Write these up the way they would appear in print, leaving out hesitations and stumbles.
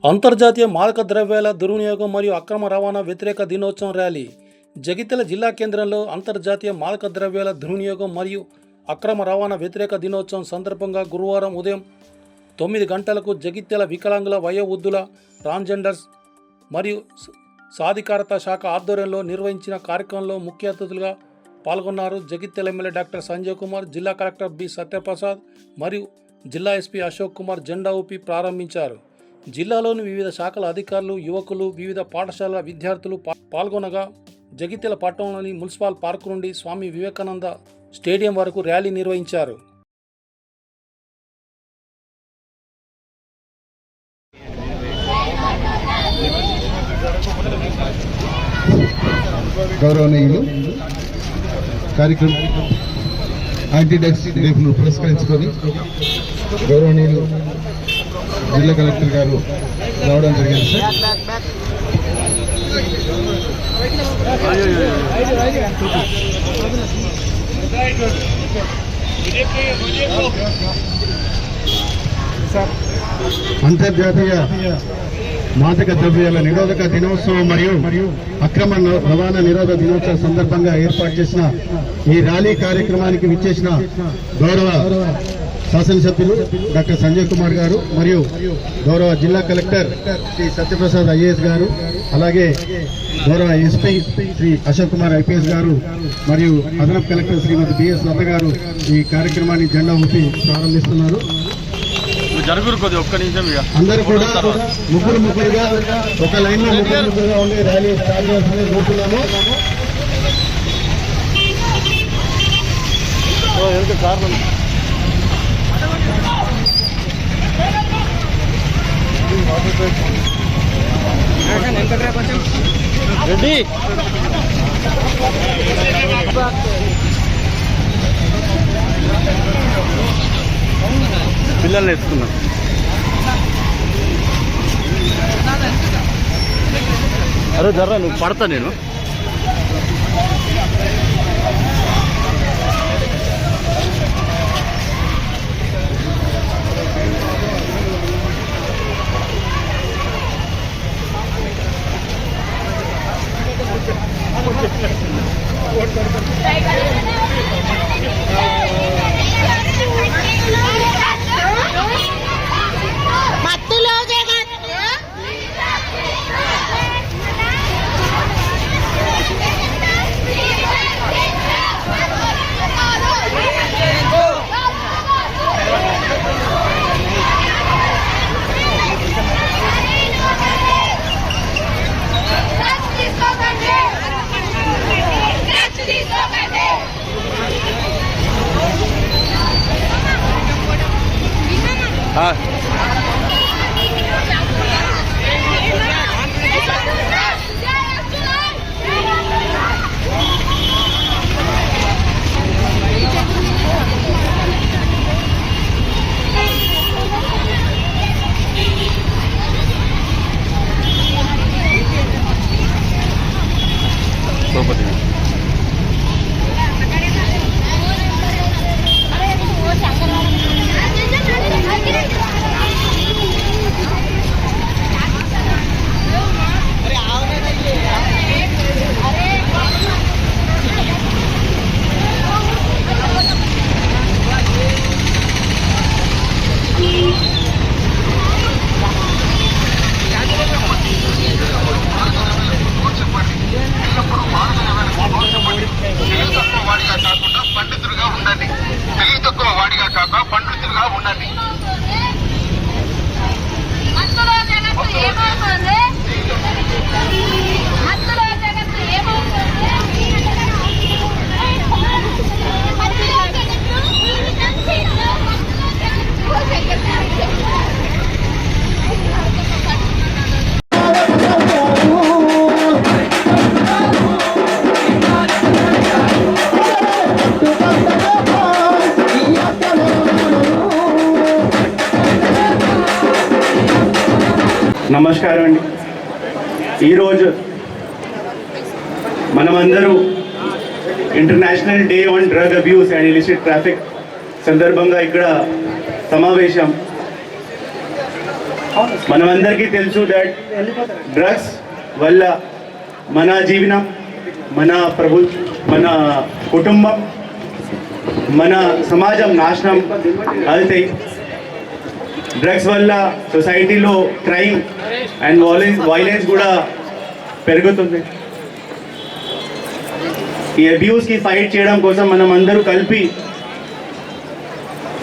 అంతర్జాతీయ మాదక ద్రవ్యాల దుర్వినియోగం మరియు అక్రమ రవాణా వ్యతిరేక దినోత్సవం ర్యాలీ జగిత్యాల జిల్లా కేంద్రంలో అంతర్జాతీయ మాదక ద్రవ్యాల దుర్వినియోగం మరియు అక్రమ రవాణా వ్యతిరేక దినోత్సవం సందర్భంగా గురువారం ఉదయం 9 గంటలకు జగిత్యాల వికలాంగుల వయోవృద్ధుల ట్రాన్స్జెండర్స్ మరియు సాధికారత శాఖ ఆధ్వర్యంలో నిర్వహించిన కార్యక్రమంలో ముఖ్య అతిథులుగా పాల్గొన్నారు. జగిత్యాల ఎమ్మెల్యే డాక్టర్ సంజయ్ కుమార్, జిల్లా కలెక్టర్ బి సత్యప్రసాద్ మరియు జిల్లా ఎస్పీ అశోక్ కుమార్ జెండా ఊపి ప్రారంభించారు. జిల్లాలోని వివిధ శాఖల అధికారులు, యువకులు, వివిధ పాఠశాలల విద్యార్థులు పాల్గొనగా జగిత్యాల పట్టణంలోని మున్సిపల్ పార్కు నుండి స్వామి వివేకానంద స్టేడియం వరకు ర్యాలీ నిర్వహించారు. గౌరవనీయులు కార్యక్రమం యాంటీడ్రగ్స్ రేపును పురస్కరించుకొని గౌరవనీయులు జిల్లా కలెక్టర్ గారు రావడం జరిగింది సార్. అంతర్జాతీయ మాదక ద్రవ్యాల నిరోధక దినోత్సవం మరియు అక్రమ రవాణా నిరోధక దినోత్సవం సందర్భంగా ఏర్పాటు చేసిన ఈ ర్యాలీ కార్యక్రమానికి విచ్చేసిన గౌరవ శాసనసభ్యులు డాక్టర్ సంజయ్ కుమార్ గారు మరియు గౌరవ జిల్లా కలెక్టర్ శ్రీ సత్యప్రసాద్ ఐఏఎస్ గారు, అలాగే గౌరవ ఎస్పీ శ్రీ అశోక్ కుమార్ ఐపీఎస్ గారు మరియు అదనపు కలెక్టర్ శ్రీమతి బిఎస్ లత గారు ఈ కార్యక్రమాన్ని జెండా ఊపి ప్రారంభిస్తున్నారు. అందరూ కూడా ముగ్గురుగా ఒక లైన్ లో ముగ్గురుగా ఉండి ర్యాలీ స్టార్ట్ చేయాల్సింది కోరుతున్నాము. రెడ్డి పిల్లల్ని ఎత్తుకున్నా. అరే జర్రా నువ్వు పడతా నేను. నమస్కారం అండి. ఈరోజు మనమందరూ international day on drug abuse and illicit traffic సందర్భంగా ఇక్కడ సమావేశం. మనమందరికీ తెలుసు దట్ డ్రగ్స్ వల్ల మన జీవనం, మన కుటుంబం, మన సమాజం నాశనం అవుతాయి. డ్రగ్స్ వల్ల సొసైటీలో క్రైమ్ అండ్ వైలెన్స్ కూడా పెరుగుతుంది. ఈ అబ్యూస్కి ఫైట్ చేయడం కోసం మనం అందరూ కలిపి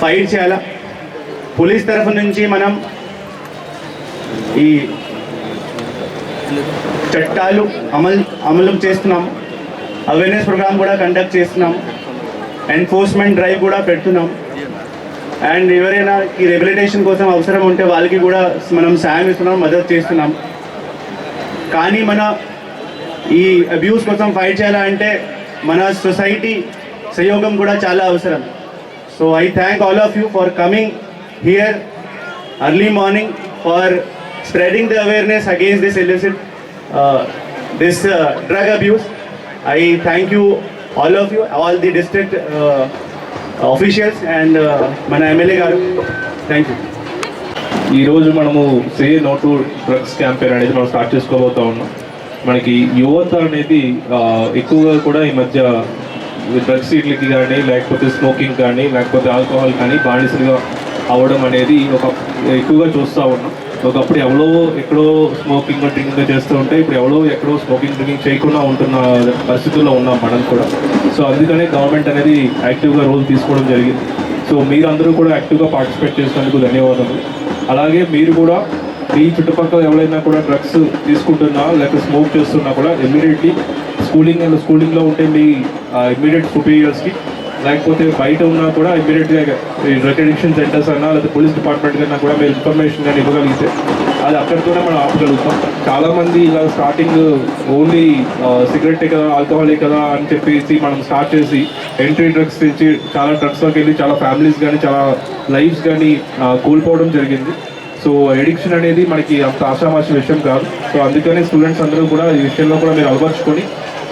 ఫైట్ చేయాలా. పోలీస్ తరఫు నుంచి మనం ఈ చట్టాలు అమలు చేస్తున్నాం, అవేర్నెస్ ప్రోగ్రామ్ కూడా కండక్ట్ చేస్తున్నాం, ఎన్ఫోర్స్మెంట్ డ్రైవ్ కూడా పెడుతున్నాం. అండ్ ఎవరైనా ఈ రెగ్యులేషన్ కోసం అవసరం ఉంటే వాళ్ళకి కూడా మనం సాయం ఇస్తున్నాం, మద్దతు చేస్తున్నాం. కానీ మన ఈ అబ్యూస్ కోసం ఫైట్ చేయాలంటే మన సొసైటీ సహయోగం కూడా చాలా అవసరం. So I thank all of you for coming here early morning for spreading the awareness against this illicit drug abuse. I thank you, all of you, all the district officials and మన MLA గారు. Thank you. ఈరోజు మనము say no to drugs campaign అనేది మనం start చేసుకోబోతా ఉన్నాం. మనకి యువత అనేది ఎక్కువగా కూడా ఈ మధ్య డ్రగ్స్ వీటికి కానీ, లేకపోతే స్మోకింగ్ కానీ, లేకపోతే ఆల్కహాల్ కానీ బానిసలుగా అవ్వడం అనేది ఎక్కువగా చూస్తూ ఉన్నాం. ఒకప్పుడు ఎవరో ఎక్కడో స్మోకింగ్ డ్రింకింగ్ చేస్తూ ఉంటే ఇప్పుడు ఎవరో ఎక్కడో స్మోకింగ్ డ్రింకింగ్ చేయకుండా ఉంటున్న పరిస్థితుల్లో ఉన్నాం మనం కూడా. సో అందుకనే గవర్నమెంట్ అనేది యాక్టివ్గా రోల్ తీసుకోవడం జరిగింది. సో మీరందరూ కూడా యాక్టివ్గా పార్టిసిపేట్ చేసినందుకు ధన్యవాదాలు. అలాగే మీరు కూడా మీ చుట్టుపక్కల ఎవరైనా కూడా డ్రగ్స్ తీసుకుంటున్నా లేకపోతే స్మోక్ చేస్తున్నా కూడా ఇమ్మీడియట్లీ స్కూలింగ్లో ఉంటే మీ ఇమ్మీడియట్ సుపీరియర్స్కి, లేకపోతే బయట ఉన్నా కూడా ఇమ్మీడియట్గా డ్రగ్ అడిక్షన్ సెంటర్స్ అన్నా లేకపోతే పోలీస్ డిపార్ట్మెంట్ కన్నా కూడా మీరు ఇన్ఫర్మేషన్ కానీ ఇవ్వగలిగితే అది అక్కడితోనే మనం ఆపగలుగుతాం. చాలామంది ఇలా స్టార్టింగ్ ఓన్లీ సిగరెట్టే కదా, ఆల్కహాలే కదా అని చెప్పేసి మనం స్టార్ట్ చేసి ఎంట్రీ డ్రగ్స్ నుంచి చాలా డ్రగ్స్లోకి వెళ్ళి చాలా ఫ్యామిలీస్ కానీ చాలా లైఫ్స్ కానీ కోల్పోవడం జరిగింది. సో ఎడిక్షన్ అనేది మనకి అంత ఆషామాషి విషయం కాదు. సో అందుకనే స్టూడెంట్స్ అందరూ కూడా ఈ విషయంలో కూడా మీరు అలవర్చుకొని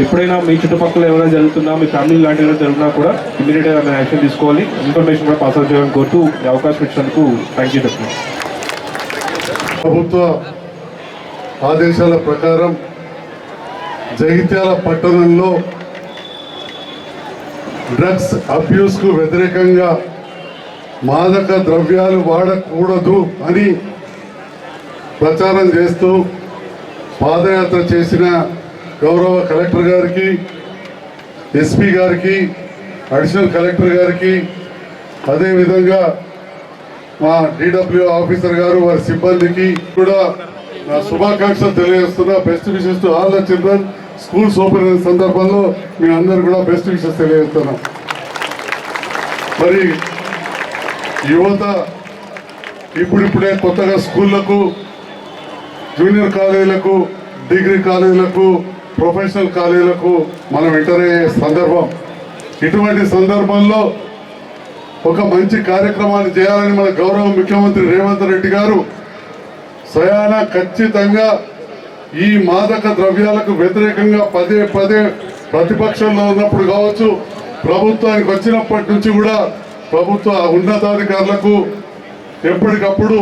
ఎప్పుడైనా మీ చుట్టుపక్కల ఎవరైనా జరుగుతున్నా, మీ ఫ్యామిలీ లాంటి ఏమైనా జరిగినా కూడా ఇమీడియట్గా మేము యాక్షన్ తీసుకోవాలి, ఇన్ఫర్మేషన్ కూడా పాస్ అవుట్ చేయాలని కోరుతూ ఈ అవకాశం ఇచ్చినందుకు థ్యాంక్ యూ చెప్తున్నాను. ప్రభుత్వ ఆదేశాల ప్రకారం జగిత్యాల పట్టణంలో డ్రగ్స్ అబ్యూస్కు వ్యతిరేకంగా మాదక ద్రవ్యాలు వాడకూడదు అని ప్రచారం చేస్తూ పాదయాత్ర చేసిన గౌరవ కలెక్టర్ గారికి, ఎస్పీ గారికి, అడిషనల్ కలెక్టర్ గారికి, అదేవిధంగా మా డిడబ్ల్యూ ఆఫీసర్ గారు వారి సిబ్బందికి కూడా నా శుభాకాంక్షలు తెలియజేస్తున్నా. Best wishes to all the children. Schools open అయిన సందర్భంలో మీ అందరూ కూడా బెస్ట్ విషెస్ తెలియజేస్తున్నాం. మరి యువత ఇప్పుడిప్పుడే కొత్తగా స్కూళ్లకు, జూనియర్ కాలేజీలకు, డిగ్రీ కాలేజీలకు, ప్రొఫెషనల్ కాలేజీలకు మనం ఎంటర్ అయ్యే సందర్భం. ఇటువంటి సందర్భంలో ఒక మంచి కార్యక్రమాన్ని చేయాలని మన గౌరవ ముఖ్యమంత్రి రేవంత్ రెడ్డి గారు స్వయాన ఖచ్చితంగా ఈ మాదక ద్రవ్యాలకు వ్యతిరేకంగా పదే పదే ప్రతిపక్షంలో ఉన్నప్పుడు కావచ్చు, ప్రభుత్వానికి వచ్చినప్పటి నుంచి కూడా ప్రభుత్వ ఉన్నతాధికారులకు ఎప్పటికప్పుడు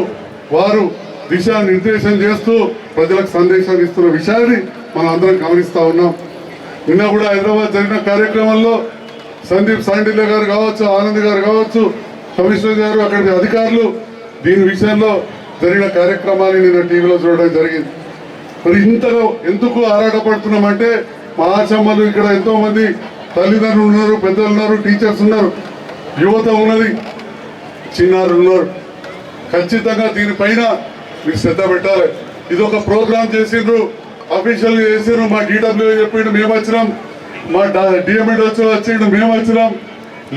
వారు దిశానిర్దేశం చేస్తూ ప్రజలకు సందేశాలు ఇస్తున్న విషయాన్ని మనం అందరం గమనిస్తూ ఉన్నాం. నిన్న కూడా హైదరాబాద్ జరిగిన కార్యక్రమంలో సందీప్ సాండిల్య గారు కావచ్చు, ఆనంద్ గారు కావచ్చు, కమిషనర్ గారు, అక్కడి అధికారులు దీని విషయంలో జరిగిన కార్యక్రమాన్ని నిన్న టీవీలో చూడడం జరిగింది. మరి ఇంతగా ఎందుకు ఆరాటపడుతున్నామంటే మా ఆశమ్మలు ఇక్కడ ఎంతో మంది తల్లిదండ్రులు ఉన్నారు, పెద్దలు ఉన్నారు, టీచర్స్ ఉన్నారు, యువత ఉన్నది, చిన్నారులు ఉన్నారు. ఖచ్చితంగా దీనిపైన మీరు శ్రద్ధ పెట్టాలి. ఇది ఒక ప్రోగ్రామ్ చేసిండ్రు, అఫీషియల్గా చేసిండ్రు. మా డిడబ్ల్యూ చెప్పిండు మేము వచ్చినాం, మా డిఎంఎడ్ వచ్చిండు మేము వచ్చినాం,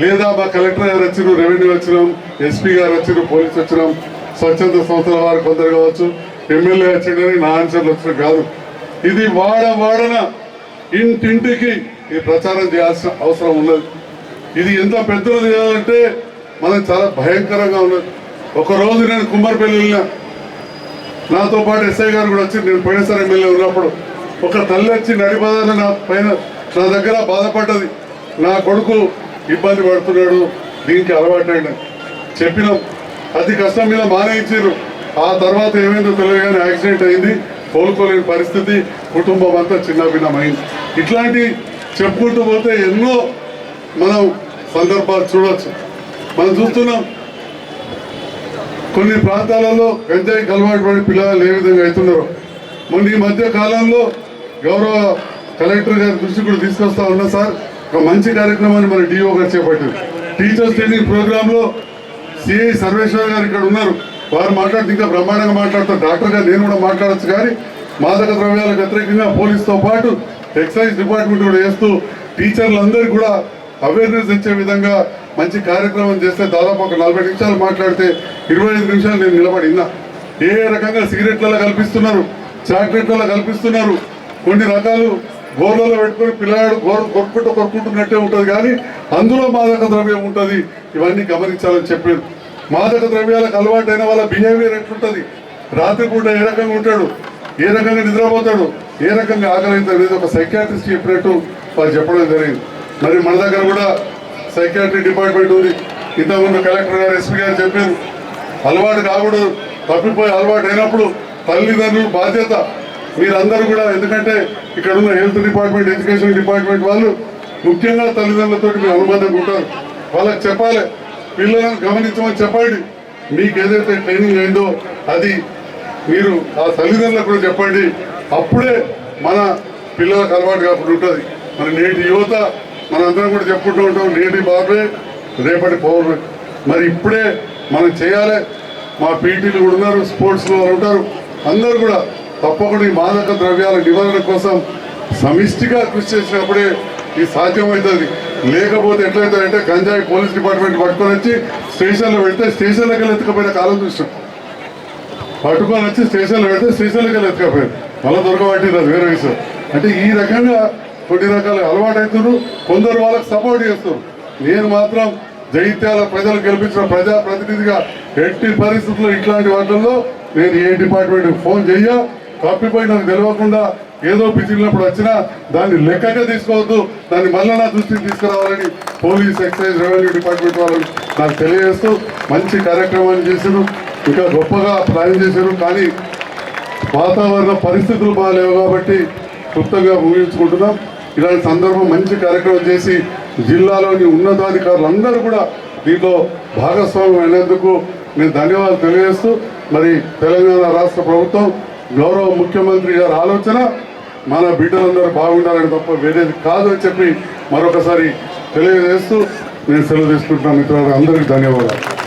లేదా మా కలెక్టర్ గారు వచ్చినారు, రెవెన్యూ వచ్చినాం, ఎస్పీ గారు వచ్చినారు, పోలీసు వచ్చినాం, స్వచ్ఛంద సంస్థల వారు కొందరు కావచ్చు, ఎమ్మెల్యే వచ్చిండని నా ఆన్సర్లు వచ్చిన కాదు. ఇది వాడన ఇంటింటికి ఈ ప్రచారం చేయాల్సిన అవసరం ఉన్నది. ఇది ఎంత పెద్దలు చేయాలంటే మనం చాలా భయంకరంగా ఉన్నది. ఒకరోజు నేను కుమ్మరిపల్లి వెళ్ళినా, నాతో పాటు ఎస్ఐ గారు కూడా వచ్చి, నేను పోయినసారి ఎమ్మెల్యే ఉన్నప్పుడు ఒక తల్లి వచ్చి నడిపదాన్ని నా దగ్గర బాధపడ్డది. నా కొడుకు ఇబ్బంది పడుతున్నాడు, దీనికి అలవాటైంది చెప్పినాం. అతి కష్టం మీద మానేయించారు. ఆ తర్వాత ఏమైందో తెలియదు కానీ యాక్సిడెంట్ అయింది, కోలుకోలేని పరిస్థితి, కుటుంబం అంతా చిన్నభిన్నమైంది. ఇట్లాంటి చెప్పుకుంటూ పోతే ఎన్నో మనం సందర్భాలు చూడవచ్చు. మనం చూస్తున్నాం కొన్ని ప్రాంతాలలో గంజాయికి అలవాటు పడి పిల్లలు ఏ విధంగా అవుతున్నారో. మొన్న ఈ మధ్య కాలంలో గౌరవ కలెక్టర్ గారి దృష్టి కూడా తీసుకొస్తా ఉన్నా సార్. ఒక మంచి కార్యక్రమాన్ని మన డిఓ గారు చేపట్టారు. టీచర్స్ ట్రైనింగ్ ప్రోగ్రాంలో సిఐ సర్వేశ్వర్ గారు ఇక్కడ ఉన్నారు. వారు మాట్లాడితే ఇంకా బ్రహ్మాండంగా మాట్లాడతారు. డాక్టర్ గారు నేను కూడా మాట్లాడచ్చు. కానీ మాదక ద్రవ్యాలకు వ్యతిరేకంగా పోలీసుతో పాటు ఎక్సైజ్ డిపార్ట్మెంట్ కూడా చేస్తూ టీచర్లందరికీ కూడా అవేర్నెస్ ఇచ్చే విధంగా మంచి కార్యక్రమం చేస్తే దాదాపు ఒక 40 నిమిషాలు మాట్లాడితే 25 నిమిషాలు నేను నిలబడినా. ఏ రకంగా సిగరెట్లలో కల్పిస్తున్నారు, చాక్లెట్లలో కల్పిస్తున్నారు, కొన్ని రకాలు గోర్లలో పెట్టుకొని పిల్లగాడు కొరుకుంటున్నట్టే ఉంటుంది కానీ అందులో మాదక ద్రవ్యం ఉంటుంది. ఇవన్నీ గమనించాలని చెప్పారు. మాదక ద్రవ్యాలకు అలవాటైన వాళ్ళ బిహేవియర్ ఎట్లుంటుంది, రాత్రిపూట ఏ రకంగా ఉంటాడు, ఏ రకంగా నిద్రపోతాడు, ఏ రకంగా ఆకలి అనేది ఒక సైకాట్రిస్ట్ చెప్పినట్టు వాళ్ళు చెప్పడం జరిగింది. మరి మన దగ్గర కూడా సైకాట్రీ డిపార్ట్మెంట్ ఉంది. ఇంతకుముందు కలెక్టర్ గారు, ఎస్పీ గారు చెప్పారు. అలవాటు కాకూడదు, తప్పిపోయి అలవాటు అయినప్పుడు తల్లిదండ్రులు బాధ్యత మీరందరూ కూడా. ఎందుకంటే ఇక్కడ ఉన్న హెల్త్ డిపార్ట్మెంట్, ఎడ్యుకేషన్ డిపార్ట్మెంట్ వాళ్ళు ముఖ్యంగా తల్లిదండ్రులతో మీరు అనుబంధంగా ఉంటారు. వాళ్ళకి చెప్పాలి, పిల్లలను గమనించమని చెప్పండి. మీకు ఏదైతే ట్రైనింగ్ అయిందో అది మీరు ఆ తల్లిదండ్రులకు కూడా చెప్పండి. అప్పుడే మన పిల్లలకు అలవాటు కాకుండా ఉంటుంది. మన నేటి యువత మనందరం కూడా చెప్పుకుంటూ ఉంటాం, నేటి బాబే రేపటి పౌరులు. మరి ఇప్పుడే మనం చేయాలి. మా పీటీలు కూడా ఉన్నారు, స్పోర్ట్స్లో ఉంటారు. అందరూ కూడా తప్పకుండా ఈ మాదక ద్రవ్యాల నివారణ కోసం సమిష్టిగా కృషి చేసినప్పుడే ఇది సాధ్యమవుతుంది. లేకపోతే ఎట్లయితుందంటే గంజాయి పోలీస్ డిపార్ట్మెంట్ పట్టుకొని వచ్చి స్టేషన్లో పెడితే స్టేషన్లోకి వెళ్ళి ఎత్తుకపోయిన కాలం చూసాం. పట్టుకొని వచ్చి స్టేషన్లో పెడితే స్టేషన్లోకి వెళ్ళి ఎత్తుకపోయారు, మళ్ళీ దొరకబట్టింది, అది వేరే విషయం. అంటే ఈ రకంగా కొన్ని రకాల అలవాటు అవుతున్నారు. కొందరు వాళ్ళకి సపోర్ట్ చేస్తారు. నేను మాత్రం జగిత్యాల ప్రజలు గెలిపించిన ప్రజాప్రతినిధిగా ఎట్టి పరిస్థితుల్లో ఇట్లాంటి వాటిల్లో నేను ఏ డిపార్ట్మెంట్కి ఫోన్ చెయ్య. తప్పిపోయి నాకు తెలియకుండా ఏదో పిచ్చినప్పుడు వచ్చినా దాన్ని లెక్కగా తీసుకోవద్దు, దాన్ని మళ్ళీ నా దృష్టికి తీసుకురావాలని పోలీస్, ఎక్సైజ్, రెవెన్యూ డిపార్ట్మెంట్ వాళ్ళని నాకు తెలియజేస్తూ మంచి కార్యక్రమాన్ని చేశారు. ఇంకా గొప్పగా ప్లాన్ చేశారు. కానీ వాతావరణ పరిస్థితులు బాగాలేవు కాబట్టి క్లుప్తంగా ముగించుకుంటున్నాం. ఇలాంటి సందర్భం మంచి కార్యక్రమం చేసి జిల్లాలోని ఉన్నతాధికారులందరూ కూడా దీంట్లో భాగస్వామ్యం అయినందుకు నేను ధన్యవాదాలు తెలియజేస్తూ, మరి తెలంగాణ రాష్ట్ర ప్రభుత్వం గౌరవ ముఖ్యమంత్రి గారి ఆలోచన మన బిడ్డలందరూ బాగుండాలని తప్ప వేరేది కాదు అని చెప్పి మరొకసారి తెలియజేస్తూ నేను సెలవు తీసుకుంటున్నాను. మిత్రులు అందరికీ ధన్యవాదాలు.